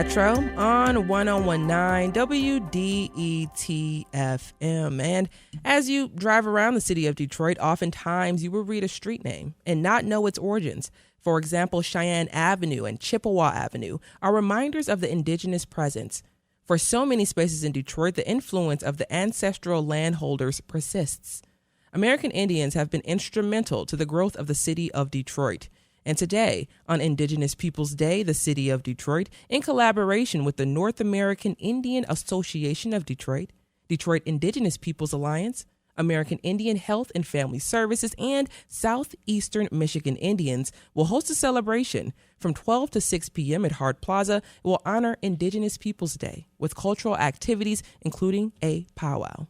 Metro on 1019 WDET-FM. And as you drive around the city of Detroit, oftentimes you will read a street name and not know its origins. For example, Cheyenne Avenue and Chippewa Avenue are reminders of the indigenous presence. For so many spaces in Detroit, the influence of the ancestral landholders persists. American Indians have been instrumental to the growth of the city of Detroit. And today, on Indigenous Peoples Day, the city of Detroit, in collaboration with the North American Indian Association of Detroit, Detroit Indigenous Peoples Alliance, American Indian Health and Family Services, and Southeastern Michigan Indians will host a celebration from 12 to 6 p.m. at Hart Plaza. It will honor Indigenous Peoples Day with cultural activities, including a powwow.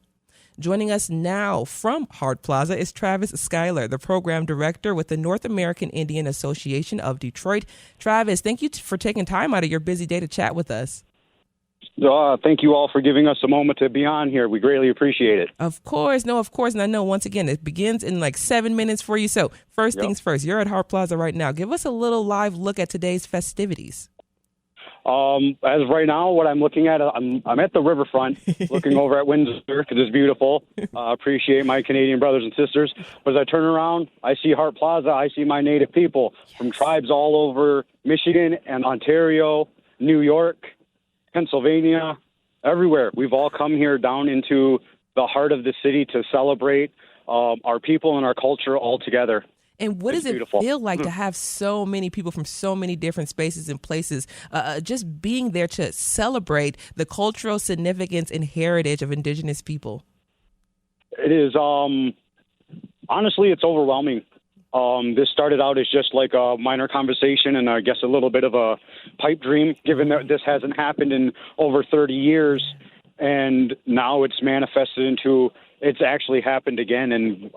Joining us now from Hart Plaza is Travis Schuyler, the program director with the North American Indian Association of Detroit. Travis, thank you for taking time out of your busy day to chat with us. Thank you all for giving us a moment to be on here. We greatly appreciate it. Of course. And I know, once again, it begins in like 7 minutes for you. So first things first, you're at Hart Plaza right now. Give us a little live look at today's festivities. As of right now, what I'm looking at, I'm at the riverfront, looking over at Windsor because it's beautiful. Appreciate my Canadian brothers and sisters. But as I turn around, I see Hart Plaza. I see my Native people from tribes all over Michigan and Ontario, New York, Pennsylvania, everywhere. We've all come here down into the heart of the city to celebrate our people and our culture all together. And what does it feel like to have so many people from so many different spaces and places just being there to celebrate the cultural significance and heritage of Indigenous people? It is, honestly, it's overwhelming. This started out as just like a minor conversation and I guess a little bit of a pipe dream, given that this hasn't happened in over 30 years. And now it's manifested into it's actually happened again. And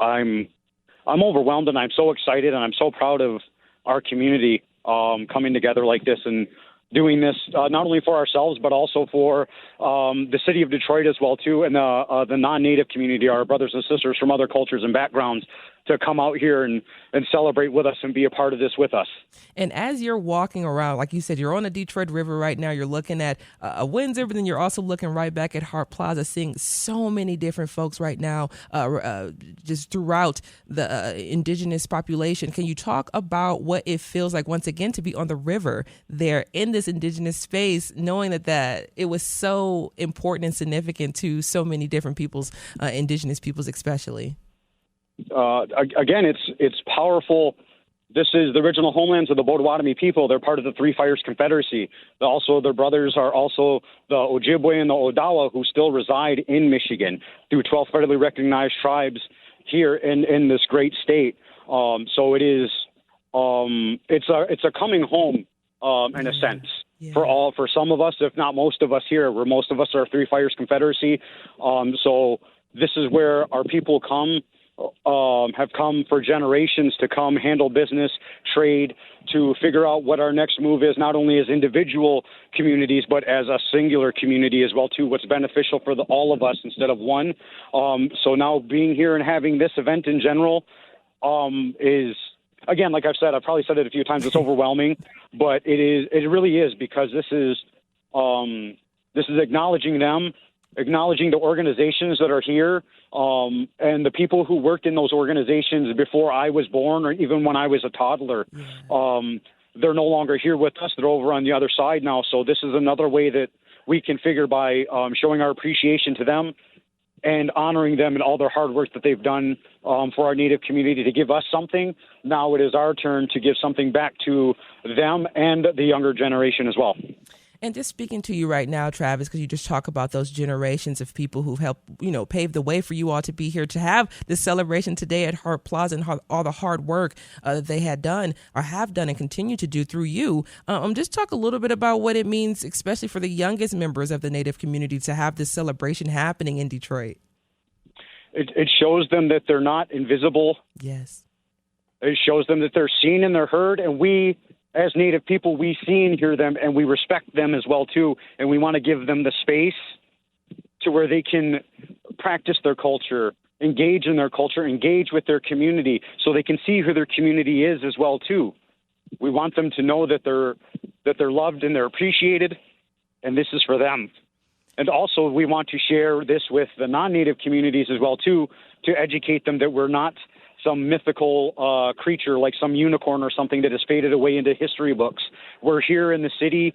I'm overwhelmed and I'm so excited and I'm so proud of our community coming together like this and doing this not only for ourselves but also for the city of Detroit as well too, and the non-native community, our brothers and sisters from other cultures and backgrounds, to come out here and celebrate with us and be a part of this with us. And as you're walking around, like you said, you're on the Detroit River right now. You're looking at Windsor, but then you're also looking right back at Hart Plaza, seeing so many different folks right now just throughout the indigenous population. Can you talk about what it feels like, once again, to be on the river there in this indigenous space, knowing that it was so important and significant to so many different peoples, indigenous peoples especially? Again, it's powerful. This is the original homelands of the Potawatomi people. They're part of the Three Fires Confederacy. Also, their brothers are also the Ojibwe and the Ottawa, who still reside in Michigan through 12 federally recognized tribes here in this great state. So it is it's a coming home in a sense. Yeah. For some of us, if not most of us here, where most of us are Three Fires Confederacy. So this is where our people have come for generations to come handle business, trade, to figure out what our next move is, not only as individual communities, but as a singular community as well, too, what's beneficial for all of us instead of one. So now being here and having this event in general is, again, like I've said, I've probably said it a few times, it's overwhelming, but it really is, because this is acknowledging them, acknowledging the organizations that are here, and the people who worked in those organizations before I was born or even when I was a toddler. They're no longer here with us. They're over on the other side now. So this is another way that we can figure by showing our appreciation to them and honoring them and all their hard work that they've done for our Native community to give us something. Now it is our turn to give something back to them and the younger generation as well. And just speaking to you right now, Travis, because you just talk about those generations of people who've helped, pave the way for you all to be here, to have this celebration today at Hart Plaza, and all the hard work that they had done or have done and continue to do through you. Just talk a little bit about what it means, especially for the youngest members of the Native community, to have this celebration happening in Detroit. It shows them that they're not invisible. Yes. It shows them that they're seen and they're heard, and we, as Native people, we see and hear them, and we respect them as well, too. And we want to give them the space to where they can practice their culture, engage in their culture, engage with their community, so they can see who their community is as well, too. We want them to know that they're loved and they're appreciated, and this is for them. And also, we want to share this with the non-Native communities as well, too, to educate them that we're not some mythical creature like some unicorn or something that has faded away into history books. We're here in the city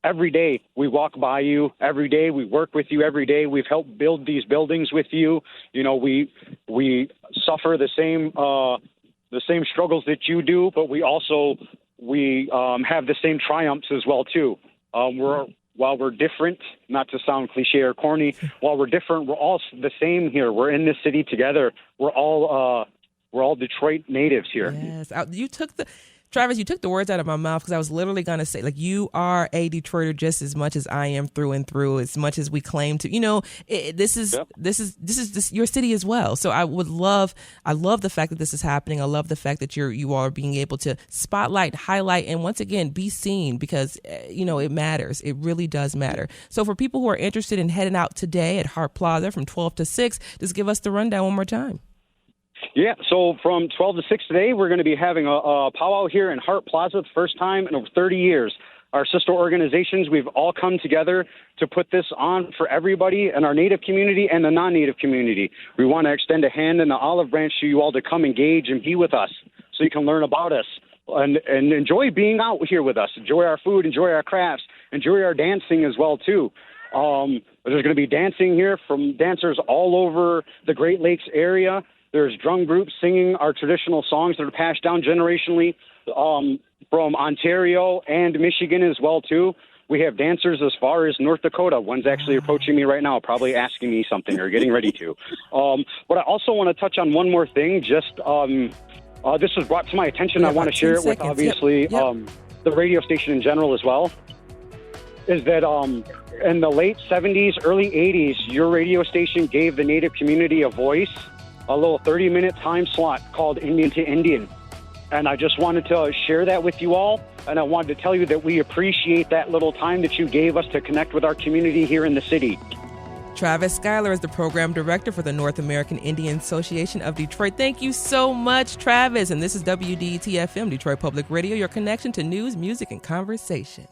every day. We walk by you every day. We work with you every day. We've helped build these buildings with you. You know, we suffer the same struggles that you do, but we have the same triumphs as well, too. While we're different, not to sound cliche or corny, while we're different, we're all the same here. We're in this city together. We're all Detroit natives here. Yes, Travis, you took the words out of my mouth, because I was literally going to say, like, you are a Detroiter just as much as I am through and through, as much as we claim to. You know, this is your city as well. So I love the fact that this is happening. I love the fact that you are being able to spotlight, highlight, and once again be seen, because it matters. It really does matter. So for people who are interested in heading out today at Hart Plaza from 12 to 6, just give us the rundown one more time. Yeah, so from 12 to 6 today, we're going to be having a powwow here in Hart Plaza, the first time in over 30 years. Our sister organizations, we've all come together to put this on for everybody in our Native community and the non-Native community. We want to extend a hand and an olive branch to you all to come engage and be with us so you can learn about us and enjoy being out here with us. Enjoy our food, enjoy our crafts, enjoy our dancing as well, too. There's going to be dancing here from dancers all over the Great Lakes area. There's drum groups singing our traditional songs that are passed down generationally from Ontario and Michigan as well, too. We have dancers as far as North Dakota. One's actually approaching me right now, probably asking me something or getting ready to. But I also want to touch on one more thing. Just this was brought to my attention. I want to share it with, obviously, the radio station in general as well, is that in the late 70s, early 80s, your radio station gave the Native community a voice, a little 30-minute time slot called Indian to Indian. And I just wanted to share that with you all. And I wanted to tell you that we appreciate that little time that you gave us to connect with our community here in the city. Travis Schuyler is the program director for the North American Indian Association of Detroit. Thank you so much, Travis. And this is WDET-FM, Detroit Public Radio, your connection to news, music, and conversation.